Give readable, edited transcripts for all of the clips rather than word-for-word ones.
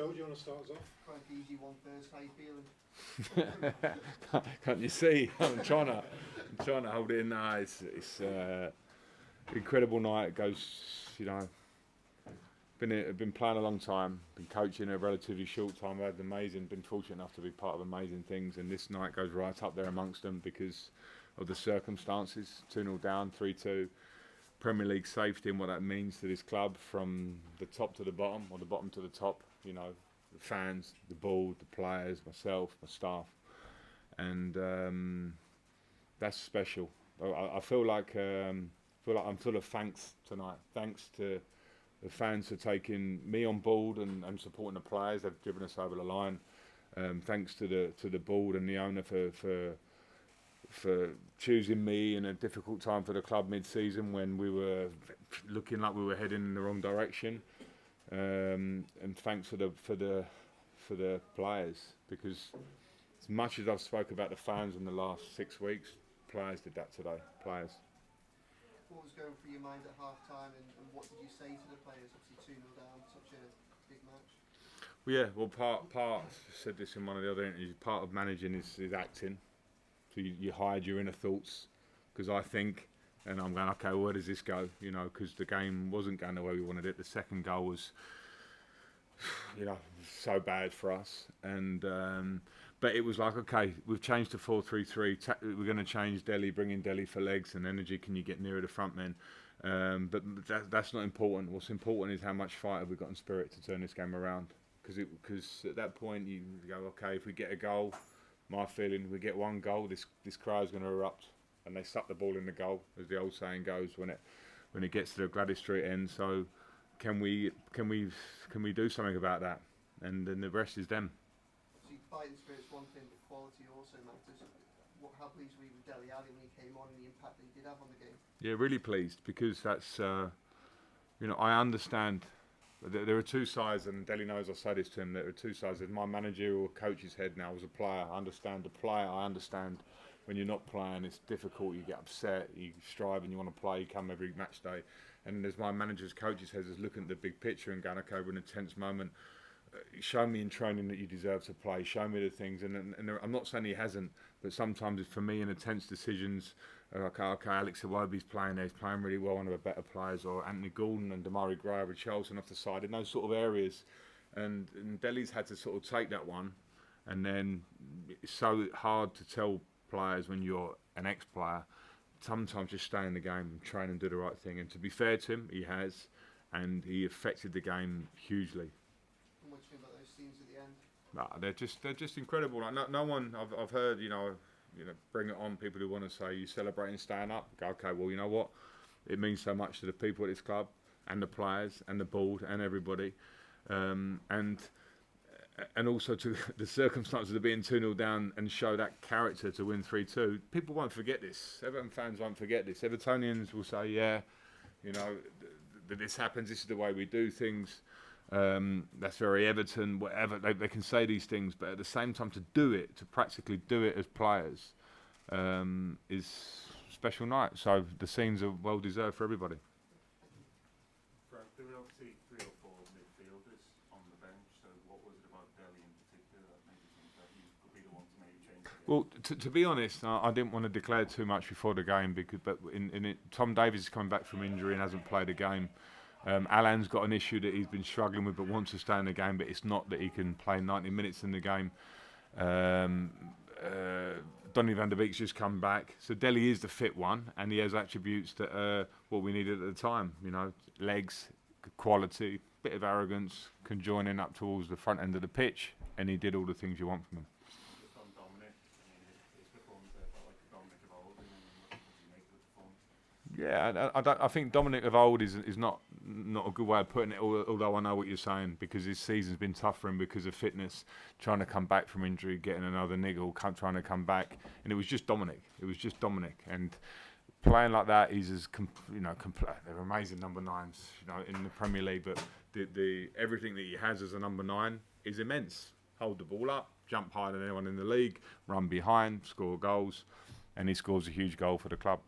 Joe, do you want to start us off? Quite easy one first. How you feeling? Can't you see? I'm trying to hold it in. Nah, it's incredible night. It goes, been playing a long time, been coaching a relatively short time. I've been fortunate enough to be part of amazing things, and this night goes right up there amongst them because of the circumstances. 2-0 down, 3-2. Premier League safety and what that means to this club from the top to the bottom, or the bottom to the top. The fans, the board, the players, myself, my staff, and that's special. I feel like I'm full of thanks tonight. Thanks to the fans for taking me on board and supporting the players. They've driven us over the line. Thanks to the board and the owner for choosing me in a difficult time for the club mid-season when we were looking like we were heading in the wrong direction. And thanks for the players, because as much as I've spoke about the fans in the last 6 weeks, players did that today. Players. What was going through your mind at half time, and what did you say to the players? Obviously 2-0 down, such a big match. Well, yeah. Well, part said this in one of the other interviews. Part of managing is acting. So you hide your inner thoughts, because I think, and I'm going, okay, where does this go? Because the game wasn't going the way we wanted it. The second goal was, so bad for us. And but it was like, okay, we've changed to 4-3-3. We're going to change Dele, bring in Dele for legs and energy. Can you get nearer the front men? But that's not important. What's important is how much fight have we got in spirit to turn this game around. Because at that point you go, okay, if we get a goal, my feeling, we get one goal, this crowd's going to erupt, and they suck the ball in the goal, as the old saying goes, when it gets to the Gladys Street end. So can we do something about that? And then the rest is them. So fighting spirit's one thing, but quality also matters. How pleased were you with Dele Alli when he came on and the impact that he did have on the game? Yeah, really pleased, because that's I understand. There are two sides, and Dele knows I say this to him. There are two sides. There's my managerial coach's head now as a player. I understand the player. I understand when you're not playing, it's difficult. You get upset. You strive and you want to play. You come every match day. And there's my manager's coach's head is looking at the big picture and going, okay, we're in a tense moment. Show me in training that you deserve to play. Show me the things. And I'm not saying he hasn't, but sometimes for me in the tense decisions, okay, Alex Iwobi's playing there. He's playing really well, one of the better players, or Anthony Gordon and Damari Gray with Charlton off the side, in those sort of areas. And Dele's had to sort of take that one. And then it's so hard to tell players when you're an ex-player, sometimes just stay in the game and train and do the right thing. And to be fair to him, he has, and he affected the game hugely. And what do you think about those scenes at the end? They're just incredible. Like no one I've heard, bring it on. People who want to say you celebrating staying up. Go, okay, well, you know what? It means so much to the people at this club and the players and the board and everybody, and also to the circumstances of being 2-0 down and show that character to win 3-2. People won't forget this. Everton fans won't forget this. Evertonians will say, yeah, that this happens. This is the way we do things. That's very Everton, whatever. They can say these things, but at the same time, to practically do it as players, is a special night. So the scenes are well deserved for everybody. Frank, there were obviously 3 or 4 midfielders on the bench. So what was it about Dele in particular that made you think that he could be the one to maybe change the game? Well, to be honest, I didn't want to declare too much before the game but Tom Davies is coming back from injury and hasn't played a game. Alan's got an issue that he's been struggling with but wants to stay in the game, but it's not that he can play 90 minutes in the game. Donny van der Beek's just come back. So Dele is the fit one, and he has attributes that what we needed at the time. Legs, quality, bit of arrogance, can join in up towards the front end of the pitch, and he did all the things you want from him. Just on Dominic, his performance there felt like the Dominic of old, and what did you make of the performance? Yeah, I think Dominic of old is not a good way of putting it, although I know what you're saying, because his season's been tough for him because of fitness, trying to come back from injury, getting another niggle, trying to come back, and it was just Dominic. And playing like that, he's as they're amazing number 9s, in the Premier League, but the everything that he has as a number 9 is immense. Hold the ball up, jump higher than anyone in the league, run behind, score goals, and he scores a huge goal for the club.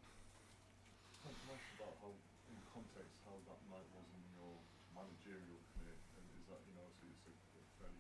How that night was in your managerial career, and is that, so it's a fairly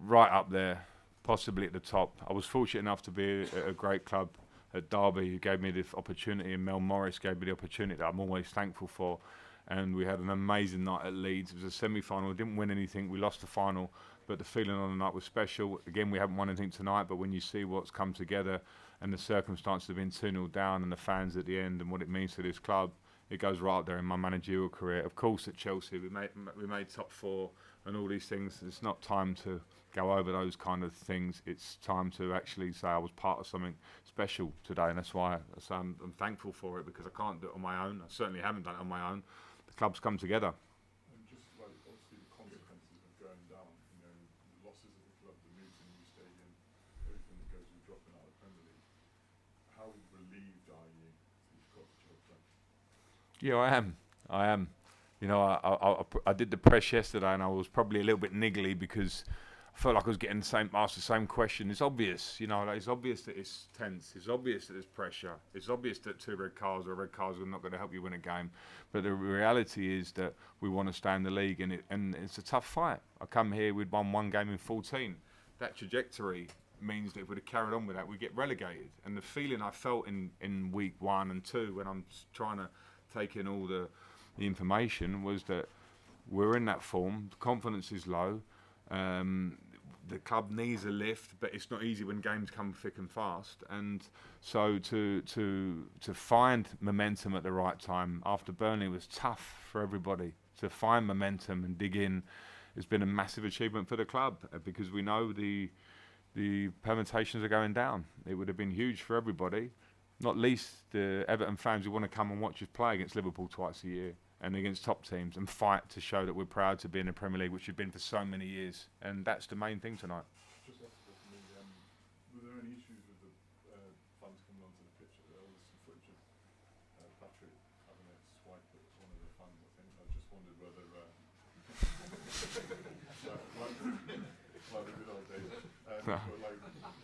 right up there, possibly at the top. I was fortunate enough to be at a great club at Derby, who gave me the opportunity, and Mel Morris gave me the opportunity that I'm always thankful for. And we had an amazing night at Leeds. It was a semi-final. We didn't win anything. We lost the final, but the feeling on the night was special. Again, we haven't won anything tonight, but when you see what's come together and the circumstances of being 2-0 down and the fans at the end and what it means to this club, it goes right up there in my managerial career. Of course, at Chelsea, we made top 4 and all these things. It's not time to go over those kind of things. It's time to actually say I was part of something special today, and that's why I'm thankful for it, because I can't do it on my own. I certainly haven't done it on my own. The club's come together. And just like obviously the consequences of going down, you know, the losses of the club, the moves in the new stadium, everything that goes with dropping out of the Premier League. How relieved are you that you've got the job done? Yeah, I am. You know, I did the press yesterday, and I was probably a little bit niggly because I felt like I was getting asked the same question. It's obvious, you know, like it's obvious that it's tense. It's obvious that there's pressure. It's obvious that 2 red cards or red cards are not going to help you win a game. But the reality is that we want to stay in the league, and it's a tough fight. I come here, we'd won 1 game in 14. That trajectory means that if we'd have carried on with that, we'd get relegated. And the feeling I felt in week 1 and 2 when I'm trying to take in all the information was that we're in that form. The confidence is low. The club needs a lift, but it's not easy when games come thick and fast. And so to find momentum at the right time after Burnley was tough for everybody. To find momentum and dig in has been a massive achievement for the club, because we know the permutations are going down. It would have been huge for everybody, not least the Everton fans who want to come and watch us play against Liverpool twice a year and against top teams and fight to show that we're proud to be in the Premier League, which we've been for so many years. And that's the main thing tonight. Just after that, were there any issues with the fans coming onto the pitch? There was some footage of Patrick having a swipe at one of the fans, I think. I just wondered whether, like the good old days,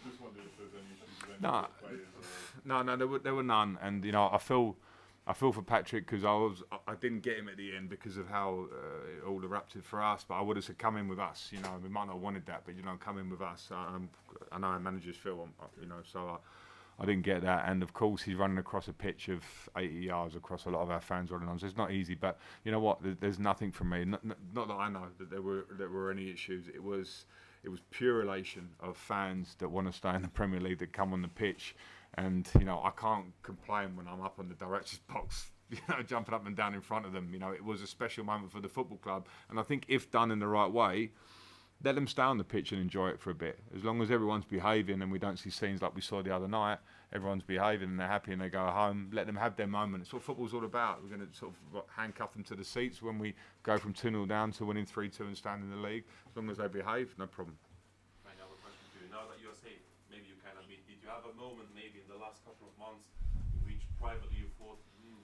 just wondered if there's any issues with any of the players or... No, there were none. And, you know, I feel for Patrick, because I didn't get him at the end because of how it all erupted for us. But I would have said, come in with us. You know, we might not have wanted that, but, you know, come in with us. I know how managers feel, you know, so I didn't get that. And of course, he's running across a pitch of 80 yards across a lot of our fans running on. So it's not easy. But you know what? There's nothing from me. Not that I know that there were any issues. It was pure elation of fans that want to stay in the Premier League, that come on the pitch. And, you know, I can't complain when I'm up on the director's box, you know, jumping up and down in front of them. You know, it was a special moment for the football club. And I think if done in the right way, let them stay on the pitch and enjoy it for a bit. As long as everyone's behaving and we don't see scenes like we saw the other night, everyone's behaving and they're happy and they go home, let them have their moment. It's what football's all about. We're going to sort of handcuff them to the seats when we go from 2-0 down to winning 3-2 and stand in the league. As long as they behave, no problem. I have a question to you. Now that you're safe, maybe you can admit, did you have a moment maybe in the last couple of months in which privately you thought, maybe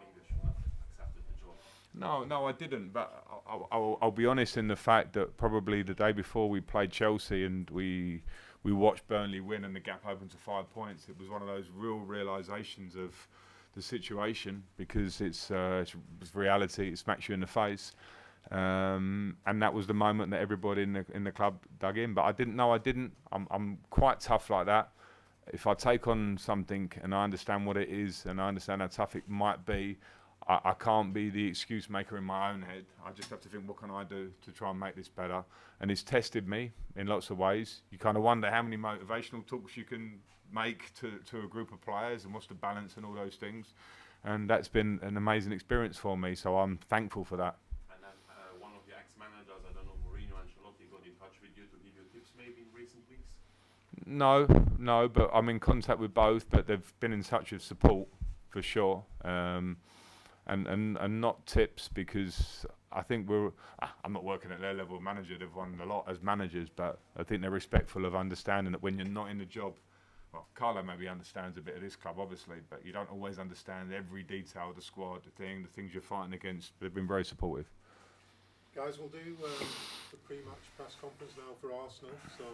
I should have accepted the job? No, I didn't. But I'll be honest in the fact that probably the day before we played Chelsea and we watched Burnley win and the gap opened to 5 points, it was one of those real realisations of the situation, because it's reality. It smacks you in the face. And that was the moment that everybody in the club dug in. But I didn't know. I'm quite tough like that. If I take on something and I understand what it is and I understand how tough it might be, I can't be the excuse maker in my own head. I just have to think, what can I do to try and make this better? And it's tested me in lots of ways. You kind of wonder how many motivational talks you can make to a group of players and what's the balance and all those things. And that's been an amazing experience for me. So I'm thankful for that. And then one of the ex-managers, I don't know, Mourinho and Ancelotti, got in touch with you to give you tips maybe in recent weeks? No, but I'm in contact with both, but they've been in touch with support for sure. And not tips, because I think I'm not working at their level of manager. They've won a lot as managers, but I think they're respectful of understanding that when you're not in the job, well, Carlo maybe understands a bit of this club, obviously, but you don't always understand every detail of the squad, the things you're fighting against. They've been very supportive. Guys, we'll do the pre-match press conference now for Arsenal. So.